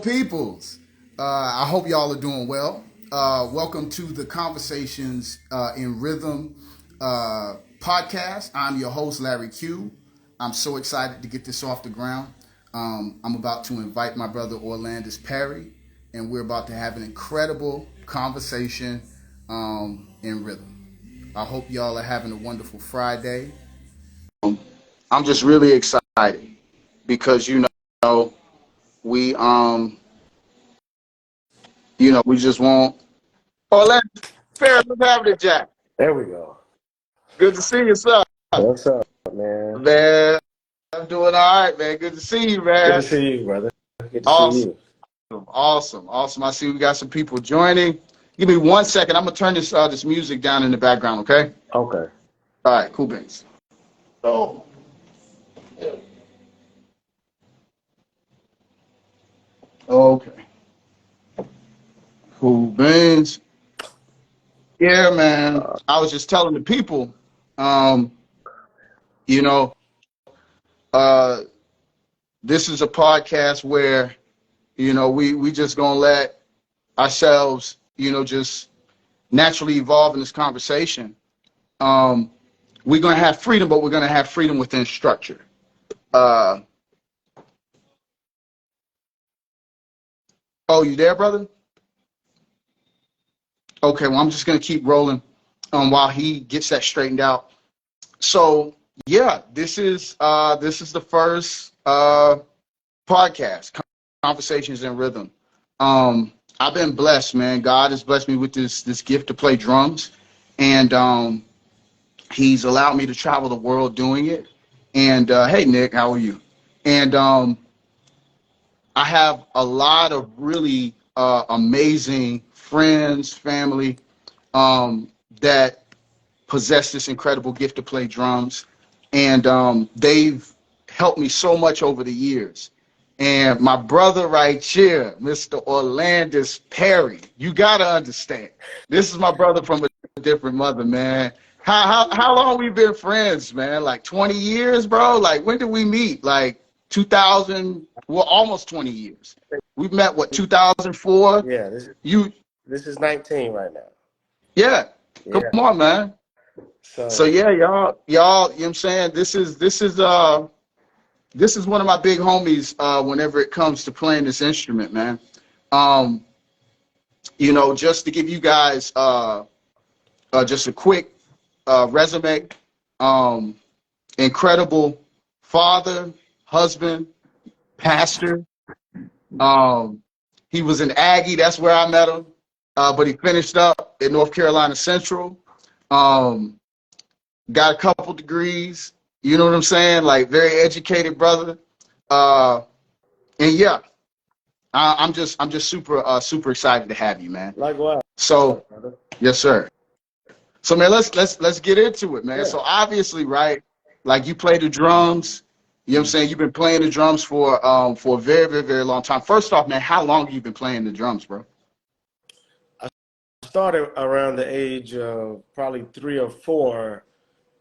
Peoples. I hope y'all are doing well. Welcome to the Conversations in Rhythm podcast. I'm your host, Larry Q. I'm so excited to get this off the ground. I'm about to invite my brother, Orlandus Perry, and we're about to have an incredible conversation in rhythm. I hope y'all are having a wonderful Friday. I'm just really excited because, know, we we just want. Oh, let's fair. What's happening, Jack? There we go. Good to see you, sir. What's up, man? Man, I'm doing all right, man. Good to see you, Good man. to see you, brother. Good to see Awesome, you. awesome. I see we got some people joining. Give me 1 second. I'm gonna turn this music down in the background, okay? Okay. All right, cool beans. Oh, okay, cool beans. Yeah, man. I was just telling the people, um, you know, uh, this is a podcast where we just gonna let ourselves just naturally evolve in this conversation. We're gonna have freedom, but we're gonna have freedom within structure. uh oh, you there, brother? Okay, well, I'm just gonna keep rolling while he gets that straightened out. So yeah, this is the first podcast, Conversations in Rhythm. I've been blessed, man. God has blessed me with this gift to play drums, and He's allowed me to travel the world doing it. And hey, Nick, how are you? And I have a lot of really amazing friends, family that possess this incredible gift to play drums, and they've helped me so much over the years. And my brother right here, Mr. Orlandus Perry, you gotta understand, this is my brother from a different mother, man. How long we been friends, man? Like 20 years, bro? Like, when did we meet? Like 2000, well, almost 20 years. We met, what, 2004? Yeah, You, this is 19 right now. yeah, come Yeah. on, man. So So yeah, y'all, you know what I'm saying? This is one of my big homies whenever it comes to playing this instrument, man. Um, just to give you guys just a quick resume. Um, Incredible father, husband, pastor. Um, he was an Aggie. That's where I met him. But he finished up at North Carolina Central. Um, got a couple degrees. You know what I'm saying? Like, very educated brother. Uh, and yeah, I'm just super excited to have you, man. likewise, So brother. yes, sir. So man, let's get into it, man. Yeah. So obviously, right, like, you play the drums. You know what I'm saying? You've been playing the drums for a very, very, very long time. First off, man, how long have you been playing the drums, bro? I started around the age of probably 3 or 4.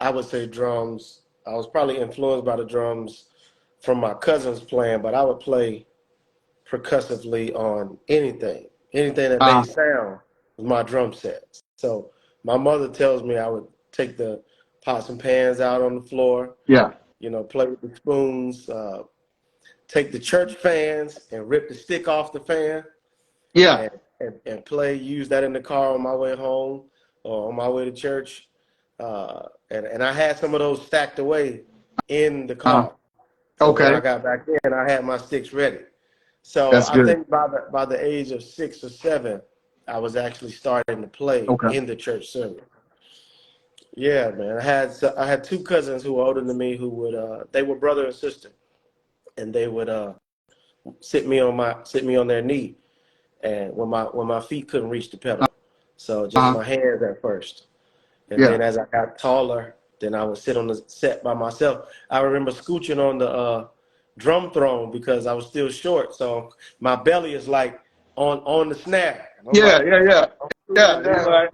I would say drums. I was probably influenced by the drums from my cousins playing, but I would play percussively on anything that Uh, made sound was my drum set. So my mother tells me I would take the pots and pans out on the floor, yeah, play with the spoons, take the church fans and rip the stick off the fan yeah. and play, use that in the car on my way home or on my way to church. And I had some of those stacked away in the Uh, car. So when okay, I got back in, I had my sticks ready. So that's I good. think by the age of 6 or 7, I was actually starting to play Okay. in the church service. Yeah, man. I had 2 cousins who were older than me who would they were brother and sister, and they would sit me on their knee, and when my feet couldn't reach the pedal, so just Uh, my hands at first, and yeah. then as I got taller, then I would sit on the set by myself. I remember scooching on the drum throne because I was still short, so my belly is like on the snare. And I'm Yeah, like, yeah, yeah. I'm Yeah, scooching you're down, like,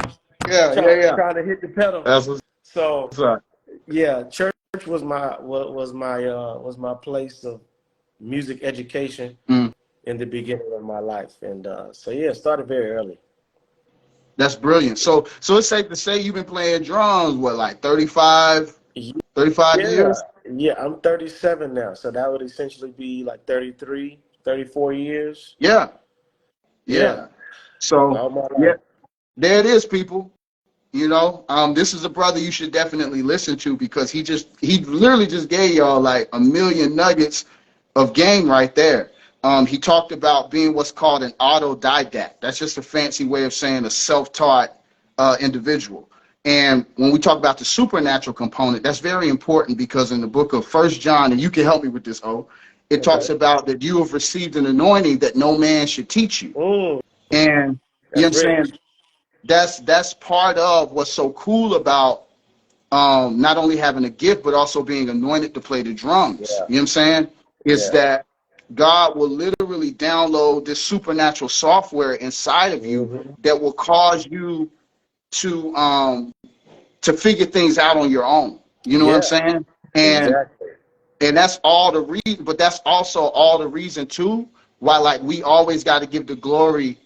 yeah, yeah, trying yeah. trying to hit the pedal. That's what's So up. yeah, church was my place of music education, Mm. in the beginning of my life. And so, yeah, it started very early. That's brilliant. So it's safe to say you've been playing drums, what, like 35 Yeah, years? yeah, I'm 37 now, so that would essentially be like 33, 34 years. Yeah, Yeah, yeah. So all my yeah, life. there it is, people. This is a brother you should definitely listen to because he literally just gave y'all like a million nuggets of game right there. He talked about being what's called an autodidact. That's just a fancy way of saying a self-taught individual. And when we talk about the supernatural component, that's very important because in the book of First John, and you can help me with this, it Okay. talks about that you have received an anointing that no man should teach you. Mm, And you know what that's I'm rich. saying? That's part of what's so cool about not only having a gift but also being anointed to play the drums. Yeah, You know what I'm saying? Is yeah. that God will literally download this supernatural software inside of you Hmm. that will cause you to figure things out on your own. You know what I'm Yeah, saying? And exactly. and that's all the reason, but that's also all the reason too why like we always got to give the glory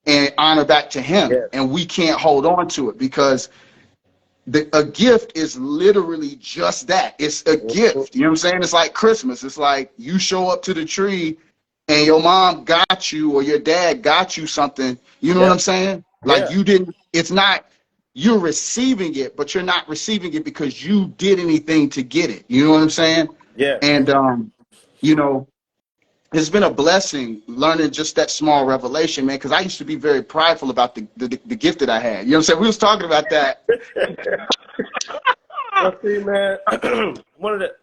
and honor back to him, Yes. and we can't hold on to it because a gift is literally just that. It's a Mhm. gift. You know what I'm saying? It's like Christmas. It's like you show up to the tree and your mom got you or your dad got you something. You know what I'm Yep. saying? Like Yeah. you didn't, it's not, you're receiving it, but you're not receiving it because you did anything to get it. You know what I'm saying? Yes. And, you know, it's been a blessing learning just that small revelation, man, because I used to be very prideful about the gift that I had. You know what I'm saying? We was talking about that. Well, see, man, one of the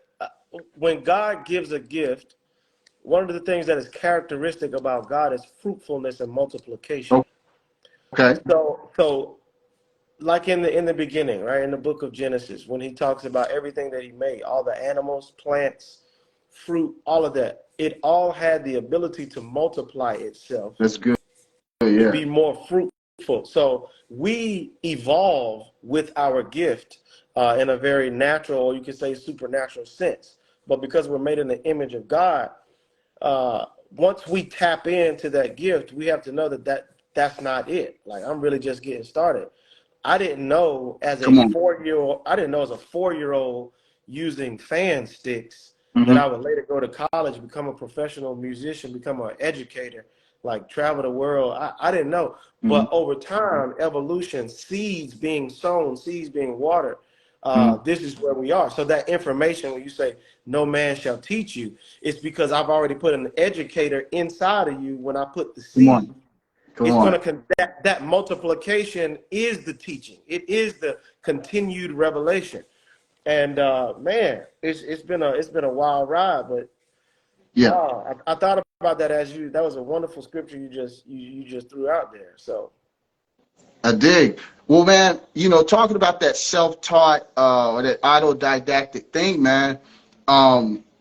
when God gives a gift, one of the things that is characteristic about God is fruitfulness and multiplication. Okay. So like in the beginning, right, in the book of Genesis, when he talks about everything that he made, all the animals, plants, fruit, all of that, it all had the ability to multiply itself That's good. and Yeah. be more fruitful. So we evolve with our gift in a very natural, or you could say supernatural sense. But because we're made in the image of God, once we tap into that gift, we have to know that's not it. Like, I'm really just getting started. I didn't know as a Come on. 4-year-old, I didn't know as a 4-year-old using fan sticks that Hmm. I would later go to college, become a professional musician, become an educator, like travel the world. I didn't know. Hmm. But over time, evolution, seeds being sown, seeds being watered, Hmm. this is where we are. So that information, when you say no man shall teach you, it's because I've already put an educator inside of you when I put the Come on. seed. Come It's going on. to that multiplication is the teaching. It is the continued revelation. And man, it's been a wild ride. But Yeah. I thought about that as you. That was a wonderful scripture you just threw out there. So I dig. Well, man, talking about that self-taught or that autodidactic thing, man.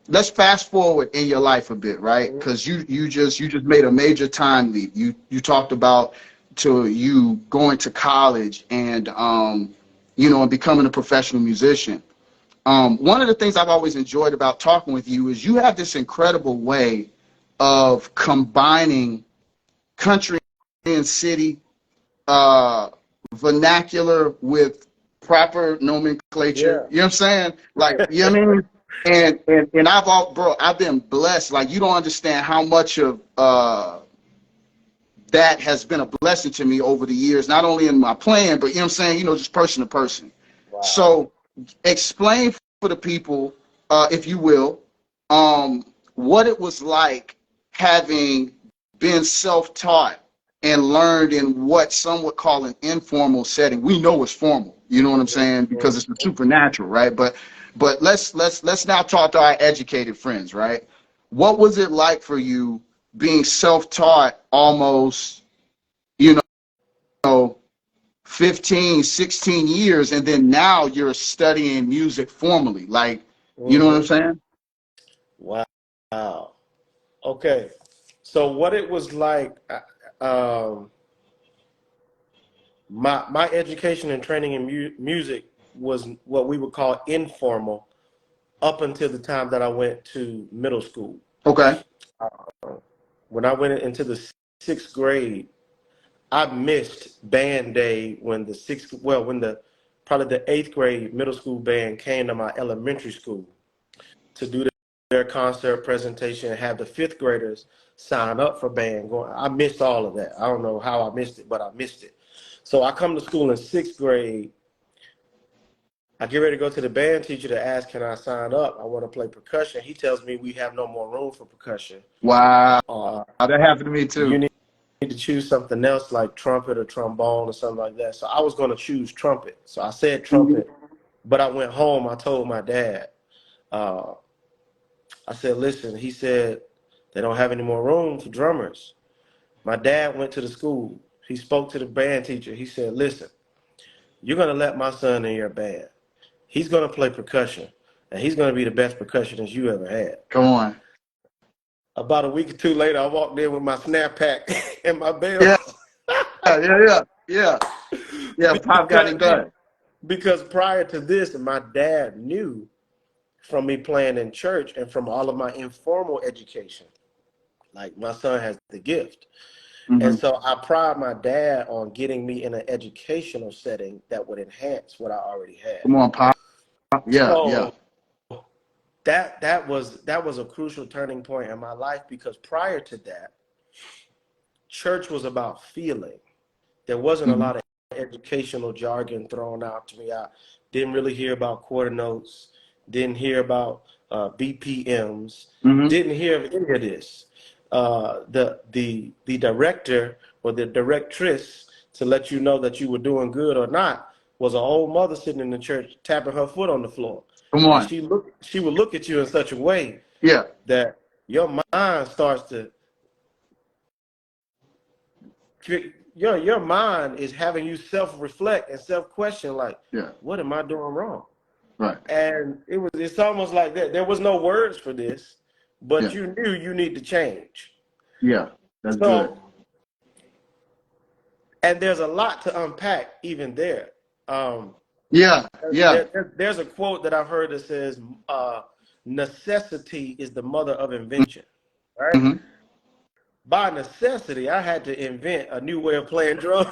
Let's fast forward in your life a bit, right? mhm. Because you just made a major time leap. You talked about to you going to college and and becoming a professional musician. One of the things I've always enjoyed about talking with you is you have this incredible way of combining country and city uh, vernacular with proper nomenclature. Yeah, You know what I'm saying? Like, you know what I mean? And I've been blessed. Like, you don't understand how much of that has been a blessing to me over the years, not only in my playing, but you know what I'm saying, just person to person. wow. So explain for the people, if you will, what it was like having been self-taught and learned in what some would call an informal setting. We know it's formal, you know what I'm saying, because it's the supernatural, right? But let's now talk to our educated friends, right? What was it like for you being self-taught almost, you know, 15, 16 years, and then now you're studying music formally? Like, you know what I'm Hmm. saying? Wow. Okay. So what it was like, my education and training in music was what we would call informal up until the time that I went to middle school. Okay. when I went into the sixth grade, I missed band day when probably the eighth grade middle school band came to my elementary school to do their concert presentation and have the fifth graders sign up for band. I missed all of that. I don't know how I missed it, but I missed it. So I come to school in sixth grade. I get ready to go to the band teacher to ask, can I sign up? I want to play percussion. He tells me we have no more room for percussion. Wow. That happened to me You too. need to choose something else like trumpet or trombone or something like that. So I was going to choose trumpet. So I said trumpet, but I went home. I told my dad. I said, listen, he said, they don't have any more room for drummers. My dad went to the school. He spoke to the band teacher. He said, listen, you're going to let my son in your band. He's going to play percussion, and he's going to be the best percussionist you ever had. Come on. About a week or two later, I walked in with my snap pack and my bell. Yeah. Yeah, Pop got him done. Because prior to this, my dad knew from me playing in church and from all of my informal education, like my son has the gift. And so I pride my dad on getting me in an educational setting that would enhance what I already had. Come on, Pop. Yeah, so that was a crucial turning point in my life, because prior to that, church was about feeling. There wasn't a lot of educational jargon thrown out to me. I didn't really hear about quarter notes, didn't hear about BPMs, didn't hear of any of this. The director or the directress, to let you know that you were doing good or not, was an old mother sitting in the church tapping her foot on the floor. Come on. And she would look at you in such a way that your mind starts to, your mind is having you self-reflect and self-question, like, what am I doing wrong? Right. And it's almost like that. There was no words for this, but you knew you need to change. Yeah, that's good. And there's a lot to unpack even there. There's a quote that I've heard that says, necessity is the mother of invention, right? By necessity, I had to invent a new way of playing drums.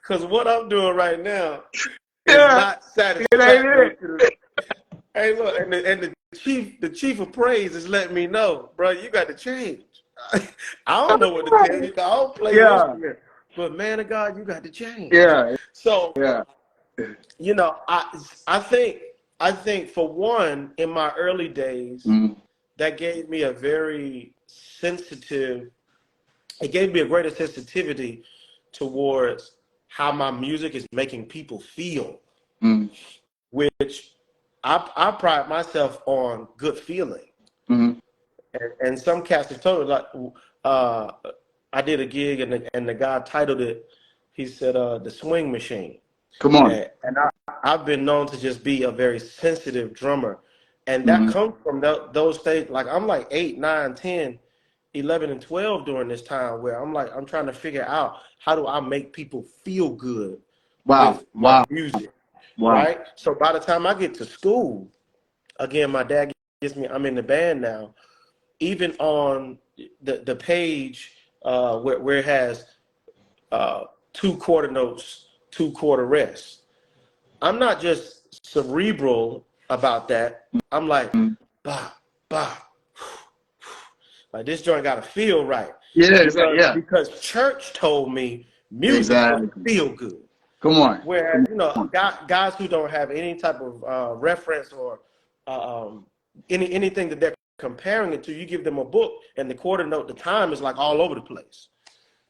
Because what I'm doing right now is not satisfactory. Hey, look, and the chief of praise is letting me know, bro, you got to change. I don't know what to tell you. I don't play instrument, but man of God, you got to change. So, you know, I think for one, in my early days, that gave me a very sensitive. It gave me a greater sensitivity towards how my music is making people feel, which I pride myself on good feeling. And some cats have told me, like, I did a gig and the guy titled it, he said, The Swing Machine. Come on. And I've been known to just be a very sensitive drummer. And that comes from those stages. Like, I'm like 8, 9, 10, 11, and 12 during this time where I'm trying to figure out, how do I make people feel good with my music, right? So by the time I get to school, again, my dad gets me, I'm in the band now. Even on the page where it has 2 quarter notes, 2 quarter rests, I'm not just cerebral about that. I'm like, bah, bah. Like, this joint got to feel right. Because church told me music will feel good. Come on. Whereas, you know, guys who don't have any type of reference or anything that they're comparing it to, you give them a book and the quarter note, the time is like all over the place.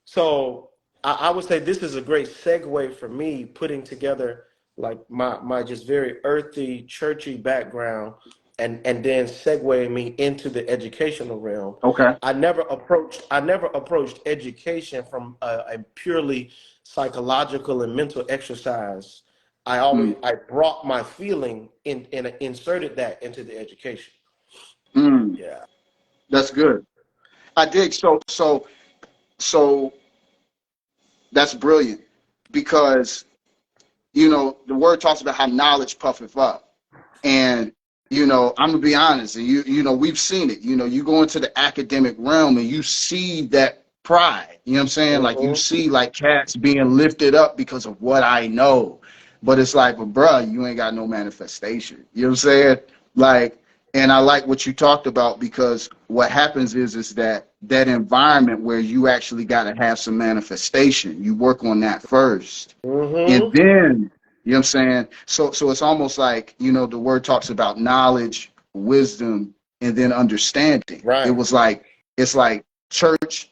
So I would say this is a great segue for me, putting together like my just very earthy, churchy background, and then segueing me into the educational realm. I never approached education from a purely psychological and mental exercise. I brought my feeling and inserted that into the education. Yeah, that's good. I dig. So that's brilliant, because you know the word talks about how knowledge puffeth up, and I'm gonna be honest, and we've seen it. You go into the academic realm and you see that pride. You know what I'm saying? Like you Mm-hmm. see like cats being lifted up because of what I know, but it's like, but bruh, you ain't got no manifestation. You know what I'm saying? Like, and I like what you talked about because what happens is that environment where you actually got to have some manifestation. You work on that first, and Mm-hmm. then you know what I'm saying? So it's almost like, the word talks about knowledge, wisdom, and then understanding. It Right. was like it's like church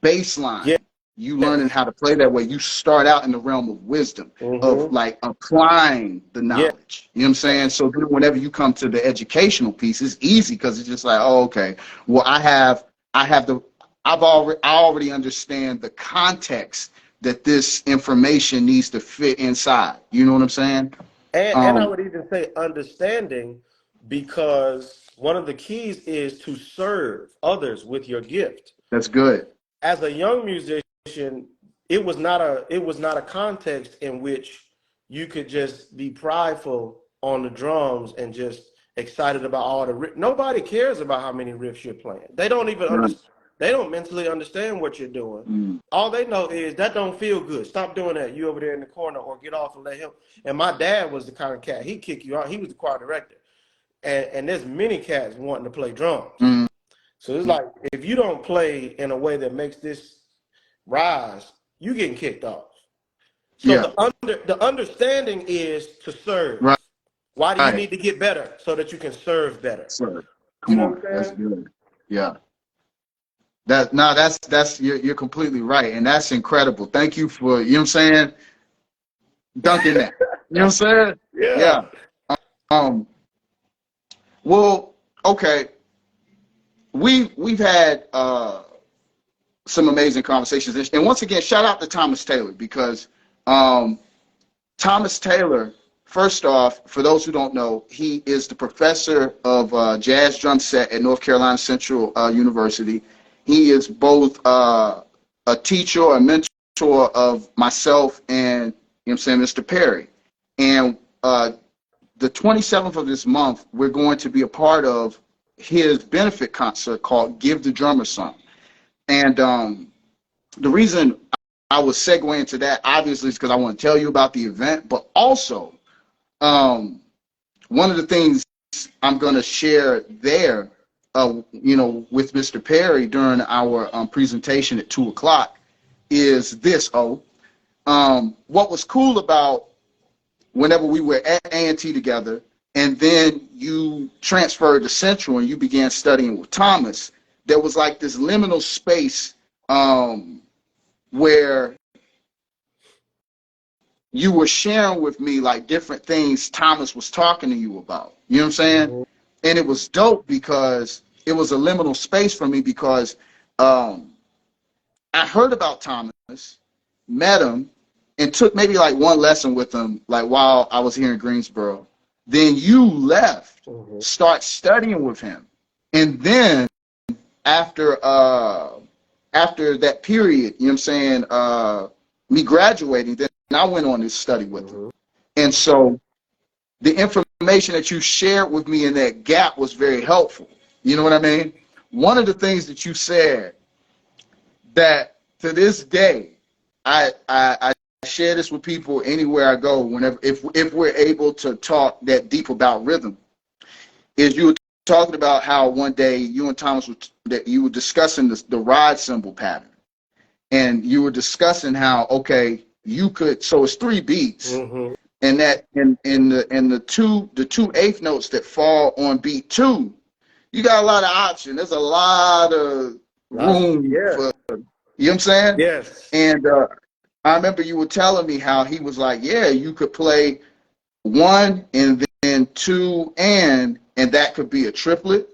baseline. You learning Yes. how to play that way. You start out in the realm of wisdom, of Mm-hmm. like applying the Yes. knowledge. You know what I'm saying? So then whenever you come to the educational piece, it's easy because it's just like, oh, okay, well, I already understand the context that this information needs to fit inside. You know what I'm saying? And I Um, would even say understanding, because one of the keys is to serve others with your gift. that's good. As a young musician, it was not a context in which you could just be prideful on the drums and just excited about all the riffs. Nobody cares about how many riffs you're playing. They don't even Right. understand. They don't mentally understand what you're doing. Mm, All they know is that don't feel good. Stop doing that. You over there in the corner, or get off and let him. And my dad was the kind of cat, he'd kick you out. He was the choir director. And there's many cats wanting to play drums. mm, So it's like, if you don't play in a way that makes this rise, you getting kicked off. So yeah. the understanding is to serve. Right. Why do you Right. need to get better? So that you can serve better. So, You come know on. what I'm That's saying? good. Yeah. That's you're completely right. And that's incredible. Thank you for, you know what I'm saying, dunking that. You know what I'm saying? Yeah. Yeah. Um, well, okay. We've had some amazing conversations. And once again, shout out to Thomas Taylor because um, Thomas Taylor, first off, for those who don't know, he is the professor of jazz drum set at North Carolina Central University. He is both a teacher, a mentor of myself and, Mr. Perry. And the 27th of this month, we're going to be a part of his benefit concert called Give the Drummer Some. And the reason I was segueing into that, obviously, is because I want to tell you about the event, but also um, one of the things I'm going to share there, with Mr. Perry during our presentation at 2 o'clock is this. What was cool about whenever we were at A&T together, and then you transferred to Central and you began studying with Thomas, there was like this liminal space where you were sharing with me like different things Thomas was talking to you about. You know what I'm saying? Mm-hmm. And it was dope because it was a liminal space for me because um, I heard about Thomas, met him, and took maybe like one lesson with him, like while I was here in Greensboro. Then you left, Mm-hmm. start studying with him, and then after after that period, you know what I'm saying, me graduating, then I went on this study with him. Mm-hmm. And so the information that you shared with me in that gap was very helpful. You know what I mean? One of the things that you said that to this day, I share this with people anywhere I go, whenever if we're able to talk that deep about rhythm, is you were talking about how one day you and Thomas that you were discussing the ride cymbal pattern, and you were discussing how okay you could, so it's 3 beats, Mm-hmm. and that in the two eighth notes that fall on beat 2, you got a lot of option. There's a lot of room Yeah. for, you know what I'm saying? Yes. And I remember you were telling me how he was like, yeah, you could play 1 and then 2 and that could be a triplet.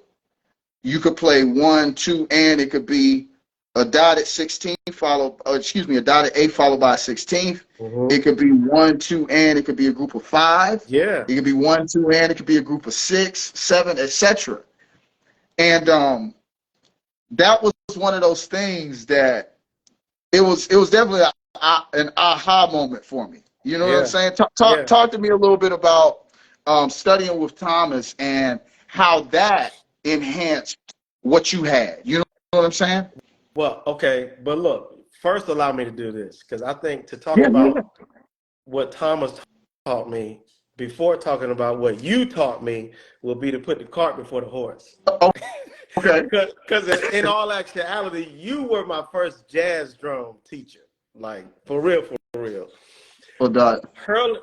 You could play 1, 2, and it could be a dotted 16 a dotted 8 followed by a 16th. Mm-hmm. It could be 1, 2, and it could be a group of 5. Yeah. It could be 1, 2, and it could be a group of 6, 7, etc. And that was one of those things that it was definitely an aha moment for me. You know what I'm Yeah. saying? Yeah. Talk to me a little bit about studying with Thomas and how that enhanced what you had. You know what I'm saying? Well, okay, but look, first allow me to do this because I think to talk Yeah, about yeah. what Thomas taught me before talking about what you taught me will be to put the cart before the horse. Oh, okay. Because in all actuality, you were my first jazz drum teacher, like for real, for real. Well, Doc,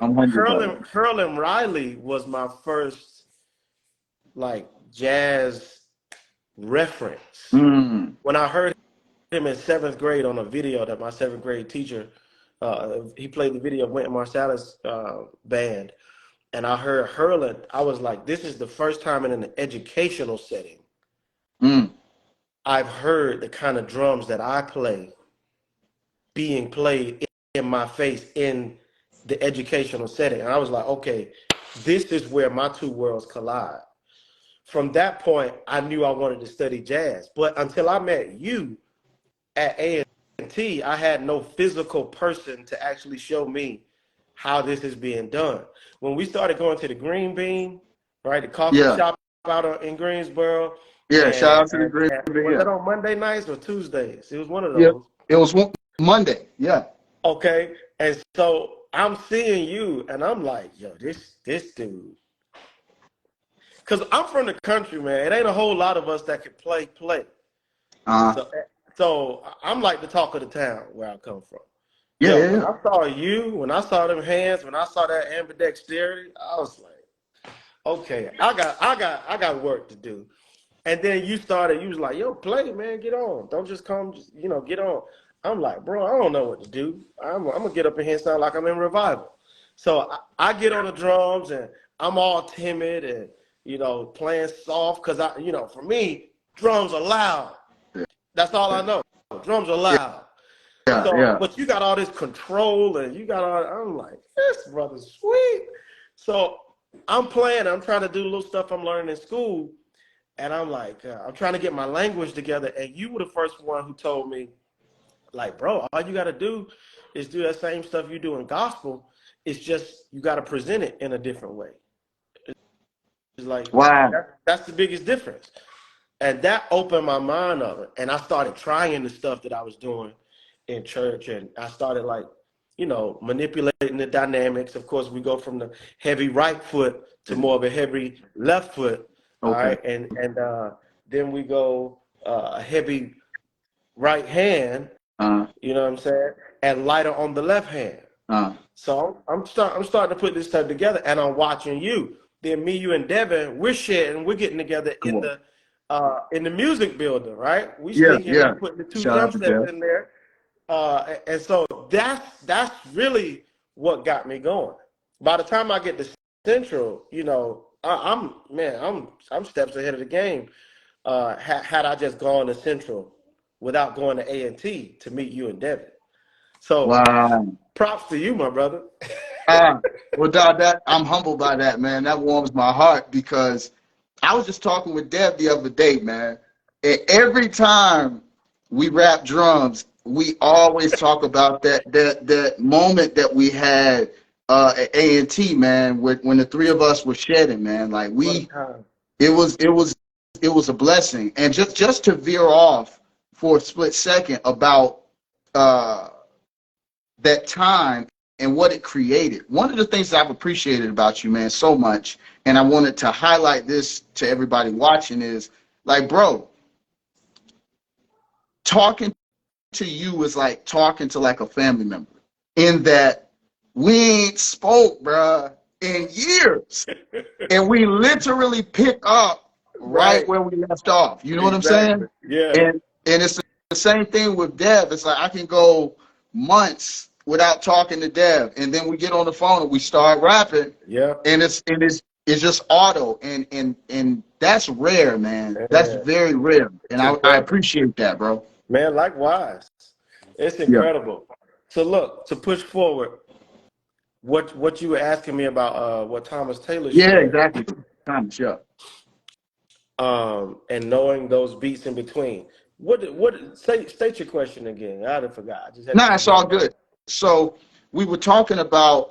I'm humble by that. Hurlin Riley was my first like jazz reference. Mm, When I heard him in seventh grade on a video that my seventh grade teacher, he played the video of Wynton Marsalis's band, and I heard Hurlin, I was like, this is the first time in an educational setting mm. I've heard the kind of drums that I play being played in my face in the educational setting. And I was like, okay, this is where my two worlds collide. From that point, I knew I wanted to study jazz. But until I met you at A&T, I had no physical person to actually show me how this is being done. When we started going to the Green Bean, right, the coffee Yeah, shop out in Greensboro, yeah. Shout out to the Green and Bay. was Yeah, that on Monday nights or Tuesdays? It was one of yeah. those. It was Monday. Yeah. Okay, and so I'm seeing you, and I'm like, yo, this dude, because I'm from the country, man. It ain't a whole lot of us that can play. Uh, So I'm like the talk of the town where I come from. yeah, Yo, yeah, when yeah. I saw you, when I saw them hands, when I saw that ambidexterity, I was like, okay, I got work to do. And then you started, you was like, yo, play, man, get on. Don't just come, just, get on. I'm like, bro, I don't know what to do. I'm gonna get up in here and sound like I'm in revival. So I get on the drums and I'm all timid and playing soft because for me, drums are loud. That's all I know. Drums are Yeah, loud. yeah, So, yeah. but you got all this control and you got all, I'm like, this brother's sweet. So I'm playing, I'm trying to do little stuff I'm learning in school. And I'm like, I'm trying to get my language together. And you were the first one who told me, like, bro, all you got to do is do that same stuff you do in gospel. It's just you got to present it in a different way. It's like, Wow. that's the biggest difference. And that opened my mind up. And I started trying the stuff that I was doing in church. And I started like, manipulating the dynamics. Of course, we go from the heavy right foot to more of a heavy left foot. All Okay. right. And then we go heavy right hand, Uh, you know what I'm saying? And lighter on the left hand. uh. So I'm starting to put this stuff together, and I'm watching you. Then me, you, and Devin, we're getting together Come on. in the music building, right? We Yeah, sneaking yeah. in, putting the two Shout drum out to sets Dev. in there, and so that's really what got me going. By the time I get to Central, I'm steps ahead of the game. Had I just gone to Central without going to A&T to meet you and Devin. So Wow. props to you, my brother. Uh, well, Dog, that I'm humbled by that, man. That warms my heart because I was just talking with Dev the other day, man. And every time we rap drums, we always talk about that moment that we had at A&T, man, when the three of us were shedding, man. Like What a time. it was a blessing. And just to veer off for a split second about uh, that time and what it created. One of the things that I've appreciated about you, man, so much, and I wanted to highlight this to everybody watching is like, bro, talking to you is like talking to like a family member in that we ain't spoke, bruh, in years. And we literally pick up right Right. where we left off. You know what I'm Exactly. saying? Yeah. And it's the same thing with Dev. It's like I can go months without talking to Dev, and then we get on the phone and we start rapping, Yeah. and it's just auto, and that's rare, man. That's Yeah. very rare, and It's I incredible. appreciate that, bro. Man, likewise. It's Yeah. incredible. So look, to push forward, what you were asking me about what Thomas Taylor Yeah, shared, exactly. Thomas, yeah. and knowing those beats in between. What state your question again? I forgot. I just had to Nah, think it's about all it. good. So we were talking about,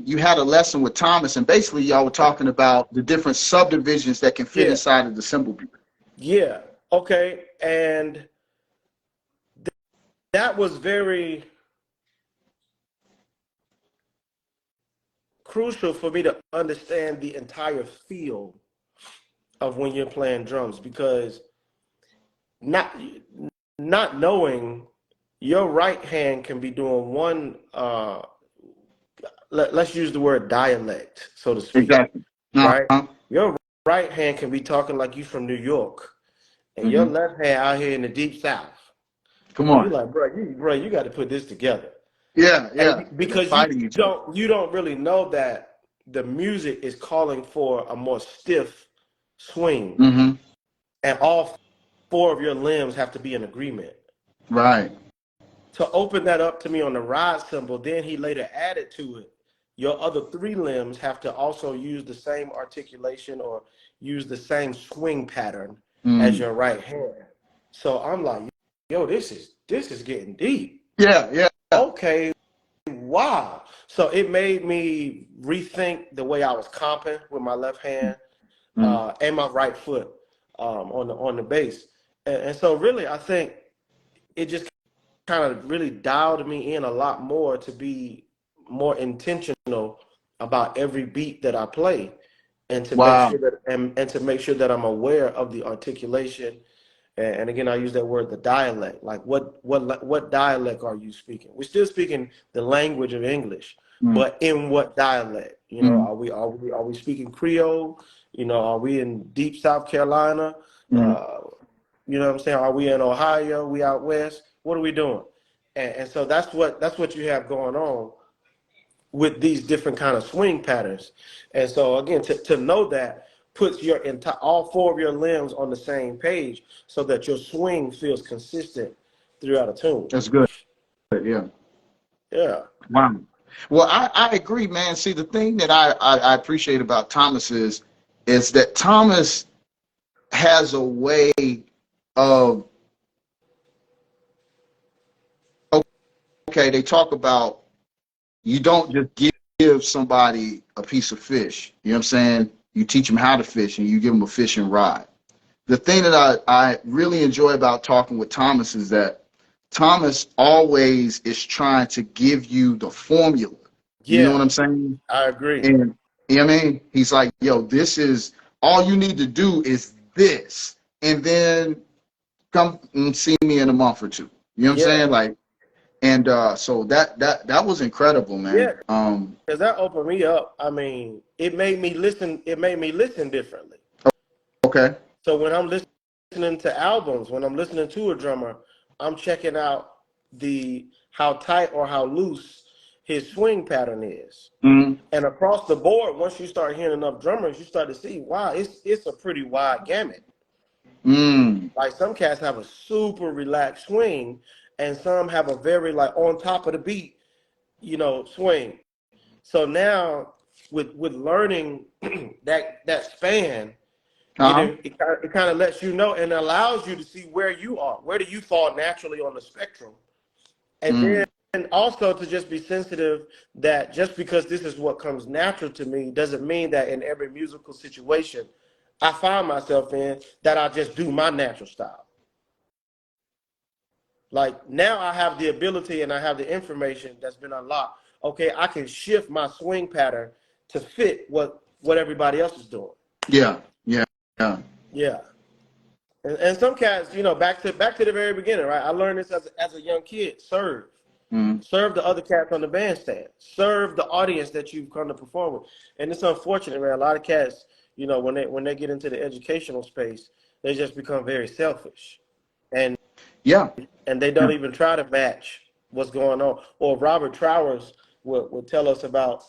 you had a lesson with Thomas, and basically y'all were talking about the different subdivisions that can fit Yeah. inside of the symbol beat. Yeah. Okay. And that was very crucial for me to understand the entire feel of when you're playing drums, because not knowing, your right hand can be doing one, let's use the word dialect, so to speak, Exactly. right? Uh-huh. Your right hand can be talking like you from New York, and your Mm-hmm. left hand out here in the deep south. Come And you're on. like, bro, you got to put this together. Yeah, yeah. And And they're because fighting each other. you don't really know that the music is calling for a more stiff swing, Mm-hmm. and all four of your limbs have to be in agreement. Right. To open that up to me on the ride cymbal, then he later added to it, your other three limbs have to also use the same articulation or use the same swing pattern as Mm. your right hand. So I'm like, yo, this is getting deep. Yeah, yeah. Okay, wow. So it made me rethink the way I was comping with my left hand, Mm. and my right foot, on the bass. And so really, I think it just kind of really dialed me in a lot more to be more intentional about every beat that I play, and to make Wow. sure that and to make sure that I'm aware of the articulation. And again, I use that word, the dialect. Like, what dialect are you speaking? We're still speaking the language of English, Mm. but in what dialect? You know, Mm. are we speaking Creole? You know, are we in deep South Carolina? Mm. Uh, you know what I'm saying? Are we in Ohio? We out west? What are we doing? And so that's what you have going on with these different kind of swing patterns. And so again, to know that puts your entire all four of your limbs on the same page, so that your swing feels consistent throughout a tune. That's good. Yeah. Yeah. Wow. Well, I agree, man. See, the thing that I appreciate about Thomas is that Thomas has a way of, okay, they talk about, you don't just give somebody a piece of fish. You know what I'm saying? You teach them how to fish and you give them a fishing rod. The thing that I really enjoy about talking with Thomas is that Thomas always is trying to give you the formula. You know Yeah, what I'm saying? I agree. And you know what I mean? He's like, yo, this is all you need to do is this. And then come and see me in a month or two. You know what I'm Yeah. saying? Like, and so that was incredible, Yeah. man. Because that opened me up. I mean, it made me listen differently. Okay. So when I'm listening to albums, when I'm listening to a drummer, I'm checking out the how tight or how loose his swing pattern is. Mm. And across the board, once you start hearing enough drummers, you start to see, wow, it's a pretty wide gamut. Mm. Like, some cats have a super relaxed swing, and some have a very, like, on top of the beat, swing. So now with learning that span, Uh-huh. it kind of lets you know and allows you to see where you are. Where do you fall naturally on the spectrum? And Mm. then also to just be sensitive that just because this is what comes natural to me doesn't mean that in every musical situation I find myself in that I just do my natural style. Like, now I have the ability and I have the information that's been unlocked. Okay, I can shift my swing pattern to fit what everybody else is doing. Yeah. Yeah. Yeah. Yeah. And some cats, back to the very beginning, right? I learned this as a young kid. Mm. Serve the other cats on the bandstand. Serve the audience that you've come to perform with. And it's unfortunate, man. A lot of cats, when they get into the educational space, they just become very selfish, and Yeah. and they don't even try to match what's going on. Or Robert Trowers would tell us about,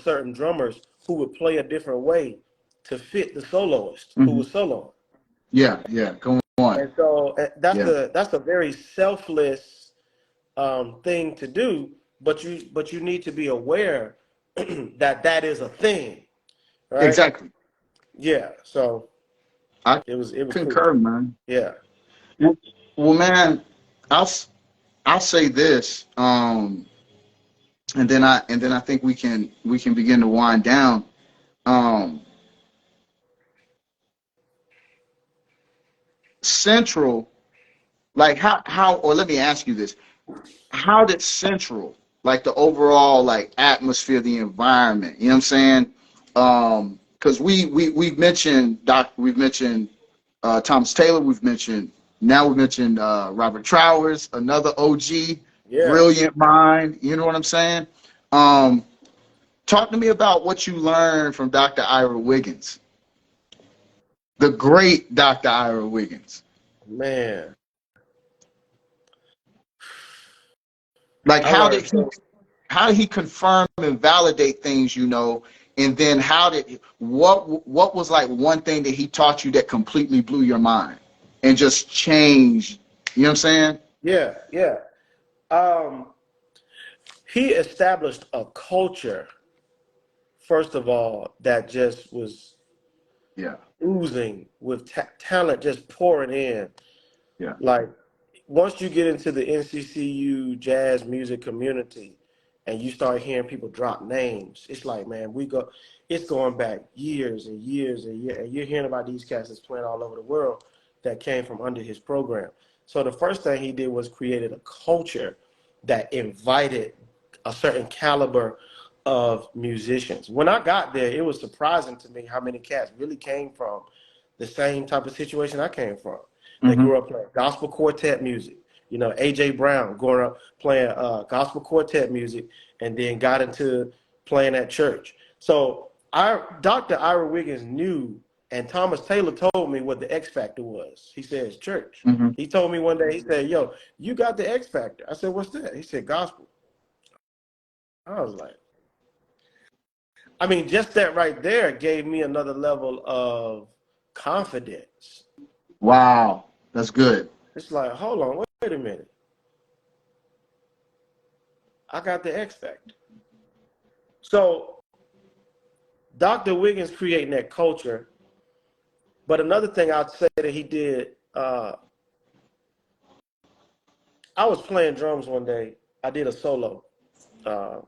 certain drummers who would play a different way to fit the soloist who Mm-hmm. was soloing. Yeah. Yeah. Come on. And so that's Yeah. a very selfless thing to do, but you need to be aware that is a thing, right? Exactly. Yeah. So I it was cool. concur, man. Yeah. Well, well, man, I'll I'll say this. and then I think we can begin to wind down. Um, Central, like how or let me ask you this: how did Central, like the overall like atmosphere, the environment, you know what I'm saying? Because we've mentioned Thomas Taylor, we've mentioned Robert Trowers, another OG, Yeah. brilliant mind. You know what I'm saying? Um, Talk to me about what you learned from Dr. Ira Wiggins, the great Dr. Ira Wiggins. Man, Like I learned so. how did he confirm and validate things, and then what was like one thing that he taught you that completely blew your mind and just changed, you know what I'm saying? Yeah, yeah. Um, he established a culture, first of all, that just was Yeah, oozing with talent, just pouring in. yeah, Like once you get into the NCCU jazz music community, and you start hearing people drop names, it's like, man, it's going back years and years and years, and you're hearing about these cats that's playing all over the world that came from under his program. So the first thing he did was created a culture that invited a certain caliber of musicians. When I got there, it was surprising to me how many cats really came from the same type of situation I came from. They mm-hmm. grew up playing gospel quartet music. You know, A.J. Brown growing up playing gospel quartet music, and then got into playing at church. So Dr. Ira Wiggins knew, and Thomas Taylor told me what the X Factor was. He said, it's church. Mm-hmm. He told me one day, he said, yo, you got the X Factor. I said, what's that? He said, gospel. I was like, I mean, just that right there gave me another level of confidence. Wow, that's good. It's like, hold on, wait a minute. I got the X Factor. So Dr. Wiggins creating that culture. But another thing I'd say that he did, I was playing drums one day. I did a solo. Uh,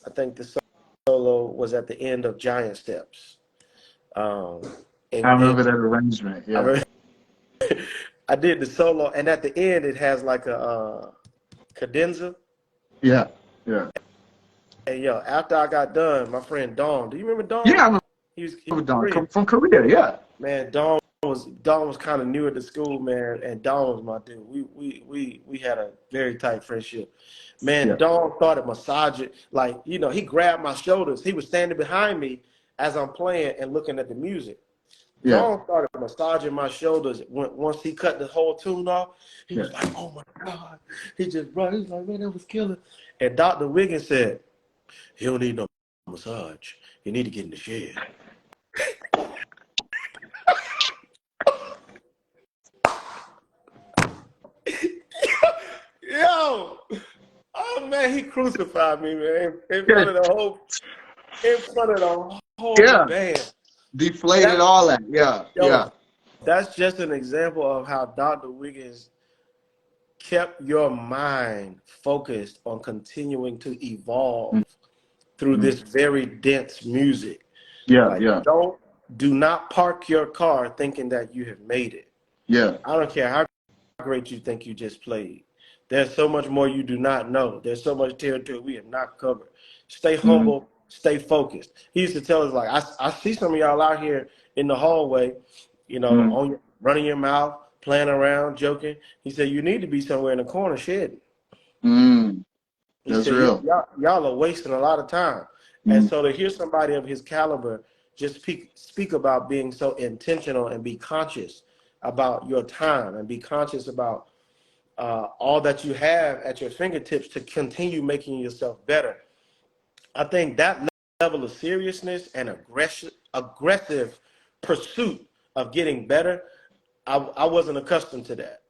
I think the solo was at the end of Giant Steps. Um, I and remember that arrangement. I, Yeah, remember I did the solo, and at the end it has like a cadenza. yeah, yeah, And yo, after I got done, my friend Dawn, do you remember yeah. Dawn? I remember He was Don Korean. from Korea. Yeah, Man, Dawn was kind of new at the school, man, and Dawn was my dude. We had a very tight friendship. Man, yeah, Dawn started massaging, like, he grabbed my shoulders. He was standing behind me as I'm playing and looking at the music. yeah, Dawn started massaging my shoulders. Once he cut the whole tune off, he yeah. was like, "Oh my God!" He just brought. He was like, "Man, that was killer." And Dr. Wiggins said, "He don't need no massage. You need to get in the shed." Yo, oh man, he crucified me, man, in Yeah, front of the whole yeah. band. Deflated That all that. Yeah, yo, yeah. that's just an example of how Dr. Wiggins kept your mind focused on continuing to evolve through Mm-hmm. this very dense music. Yeah, Like, yeah, do not park your car thinking that you have made it. yeah. I don't care how great you think you just played. There's so much more you do not know. There's so much territory we have not covered. Stay Mm-hmm. humble, stay focused. He used to tell us, like, I see some of y'all out here in the hallway, Mm-hmm. running your mouth, playing around, joking. He said, you need to be somewhere in the corner shedding. Mm, He that's said, real. y'all are wasting a lot of time. And Mm, so to hear somebody of his caliber just speak about being so intentional and be conscious about your time and be conscious about all that you have at your fingertips to continue making yourself better. I think that level of seriousness and aggressive pursuit of getting better, I wasn't accustomed to that.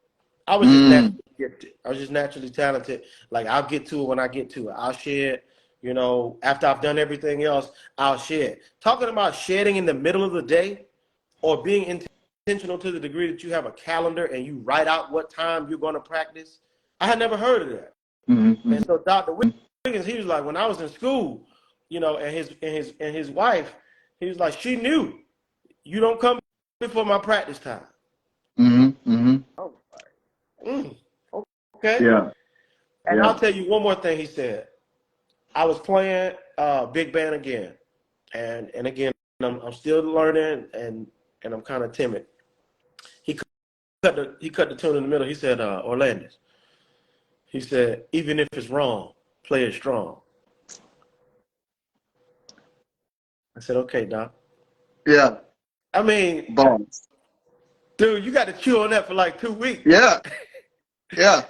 I was just mm, naturally gifted. I was just naturally talented. Like, I'll get to it when I get to it. I'll share it. After I've done everything else, I'll share it. Talking about shedding in the middle of the day or being intentional to the degree that you have a calendar and you write out what time you're going to practice, I had never heard of that. And so Dr. Wiggins, he was like, when I was in school, you know, and his wife, he was like, she knew you don't come before my practice time. Oh, okay. Yeah. And I'll tell you one more thing he said. I was playing big band again, and again, I'm still learning, and I'm kind of timid. He cut the tune in the middle. He said, Orlandus. He said, even if it's wrong, play it strong. I said, okay, Doc. Yeah. I mean, Bones. dude, you got to chew on that for like 2 weeks. Yeah. Yeah.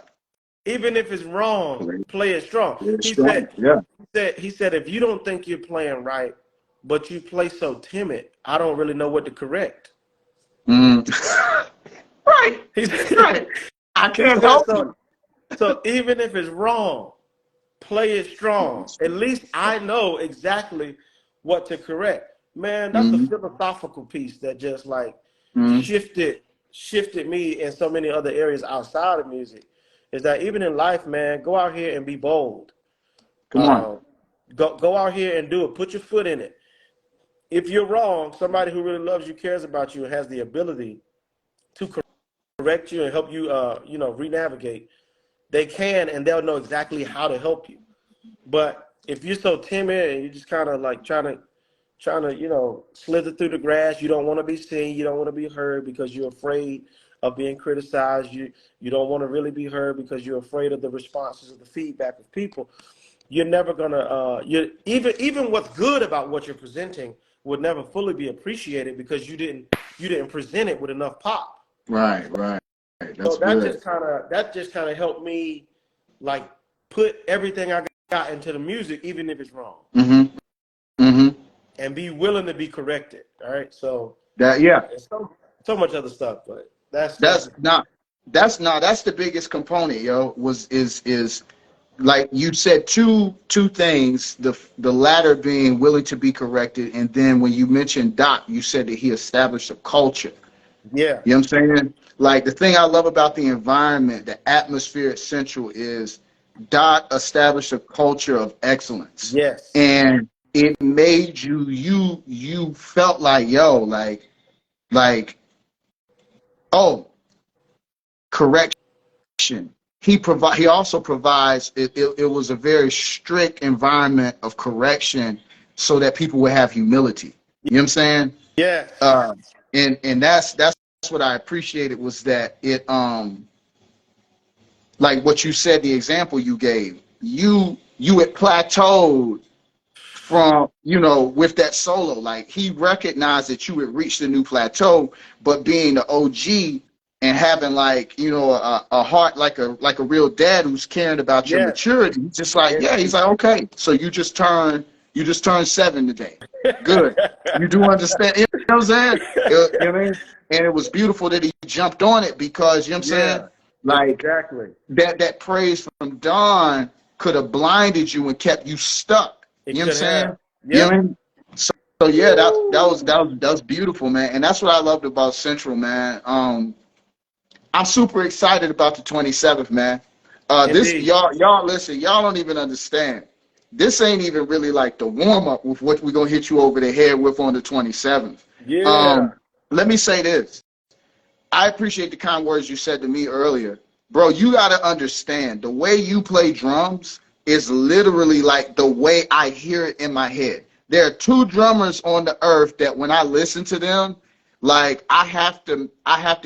Even if it's wrong, play it strong. He said, if you don't think you're playing right, but you play so timid, I don't really know what to correct. Right. He said, Right. I can't help you. So even if it's wrong, play it strong. At least I know exactly what to correct. Man, that's the philosophical piece that just like shifted me in so many other areas outside of music. Is that even in life, man, go out here and be bold. Come on. Go out here and do it. Put your foot in it. If you're wrong, somebody who really loves you, cares about you, and has the ability to correct you and help you, re-navigate, they can, and they'll know exactly how to help you. But if you're so timid and you're just kind of like trying to, slither through the grass, you don't want to be seen, you don't want to be heard because you're afraid of being criticized. You don't want to really be heard because you're afraid of the responses of the feedback of people. You're never gonna even what's good about what you're presenting would never fully be appreciated because you didn't present it with enough pop. Right. That's so that good. just kind of helped me like put everything I got into the music, even if it's wrong. And be willing to be corrected. All right. So so much other stuff, but that's the biggest component, yo, is like you said two things, the latter being willing to be corrected, and then when you mentioned Doc, you said that he established a culture. Yeah. You know what I'm saying? Like the thing I love about the environment, the atmosphere at Central is Doc established a culture of excellence. Yes. And it made you felt like, yo, like, oh, correction. He also provides it was a very strict environment of correction so that people would have humility. You know what I'm saying? Yeah. And that's what I appreciated was that it like what you said, the example you gave, you had plateaued from, with that solo. Like he recognized that you had reached a new plateau, but being the OG and having like, a heart like a real dad who's caring about your maturity, he's just like, he's like, okay, so you just turned 7 today. Good. You do understand, you know what I'm saying? You know what I mean? And it was beautiful that he jumped on it because, you know what I'm saying? Like exactly. That praise from Don could have blinded you and kept you stuck. You know what I'm saying? Yeah. You know what I mean? So yeah, that was beautiful, man. And that's what I loved about Central, man. I'm super excited about the 27th, man. This y'all listen, y'all don't even understand. This ain't even really like the warm up with what we're gonna hit you over the head with on the 27th. Yeah. Let me say this. I appreciate the kind words you said to me earlier. Bro, you gotta understand the way you play drums is literally like the way I hear it in my head. There are two drummers on the earth that when I listen to them, like I have to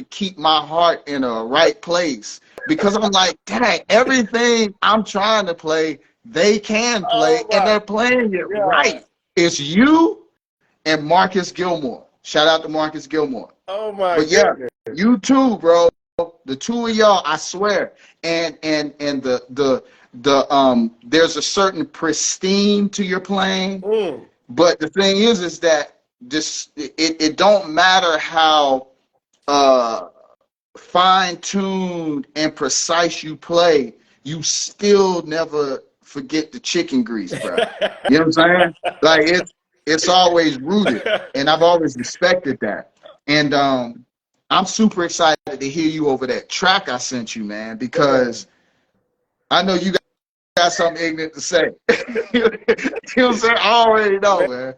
keep my heart in a right place because I'm like, dang, everything I'm trying to play, they can play and they're playing it right. It's you and Marcus Gilmore. Shout out to Marcus Gilmore. Oh my But yeah, you too, bro. The two of y'all, I swear. And the there's a certain pristine to your playing. But the thing is that it don't matter how fine-tuned and precise you play, you still never forget the chicken grease, bro. You know what I'm saying? Like it's always rooted, and I've always respected that. And I'm super excited to hear you over that track I sent you, man, because I know you got something ignorant to say. You know what I'm saying? I already know, man.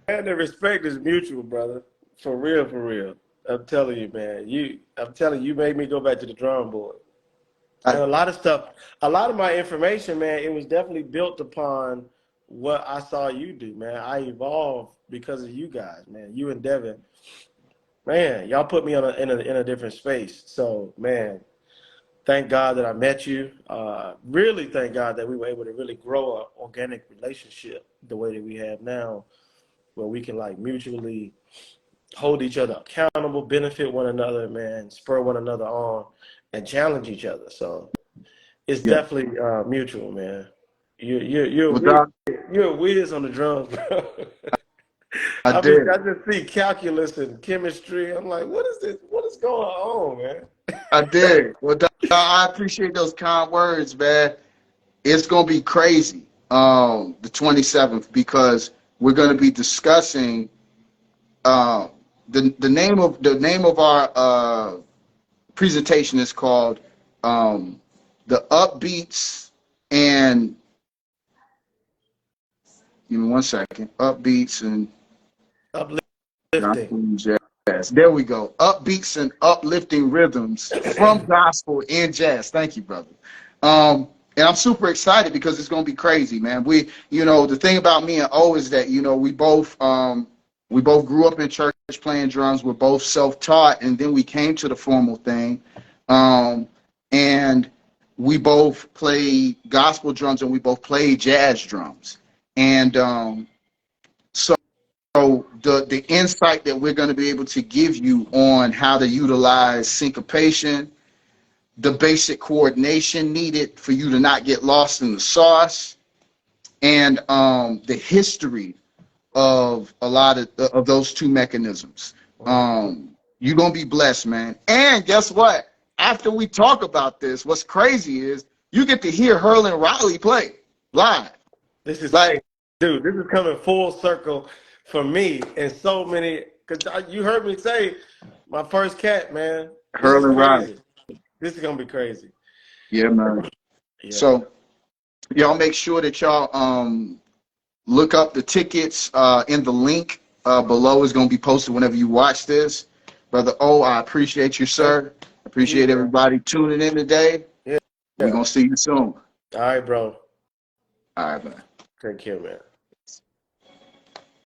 Man, the respect is mutual, brother. For real, for real. I'm telling you, man. I'm telling you, you made me go back to the drawing board. And a lot of stuff, a lot of my information, man, it was definitely built upon what I saw you do, man. I evolved because of you guys, man. You and Devin, man, y'all put me in a different space. So, man, thank God that I met you. Really thank God that we were able to really grow an organic relationship the way that we have now, where we can like mutually hold each other accountable, benefit one another, man, spur one another on, and challenge each other. So it's Yeah. definitely mutual, man. You're a whiz, Without, you're a whiz on the drums, bro. I I mean, did. I just see calculus and chemistry. I'm like, what is this? What is going on, man? I did. Well, I appreciate those kind words, man. It's gonna be crazy, the 27th, because we're gonna be discussing the name of our presentation is called the upbeats and give me one second. Upbeats and Uplifting. jazz. There we go. Upbeats and uplifting rhythms from gospel and jazz. Thank you, brother. And I'm super excited because it's gonna be crazy, man. The thing about me and O is that we both grew up in church playing drums. We're both self-taught, and then we came to the formal thing, and we both played gospel drums and we both played jazz drums, and so. So the insight that we're going to be able to give you on how to utilize syncopation, the basic coordination needed for you to not get lost in the sauce, and the history of a lot of those two mechanisms. You're going to be blessed, man. And guess what? After we talk about this, what's crazy is you get to hear Herlin Riley play live. This is Like, dude, this is coming full circle for me and so many, because you heard me say my first cat, man. This is Herlin Riley. crazy. This is going to be crazy. Yeah, man. Yeah. So y'all make sure that y'all look up the tickets in the link below. Is going to be posted whenever you watch this. Brother O, I appreciate you, sir. Appreciate everybody tuning in today. Yeah. We're going to see you soon. All right, bro. All right, man. Take care, man.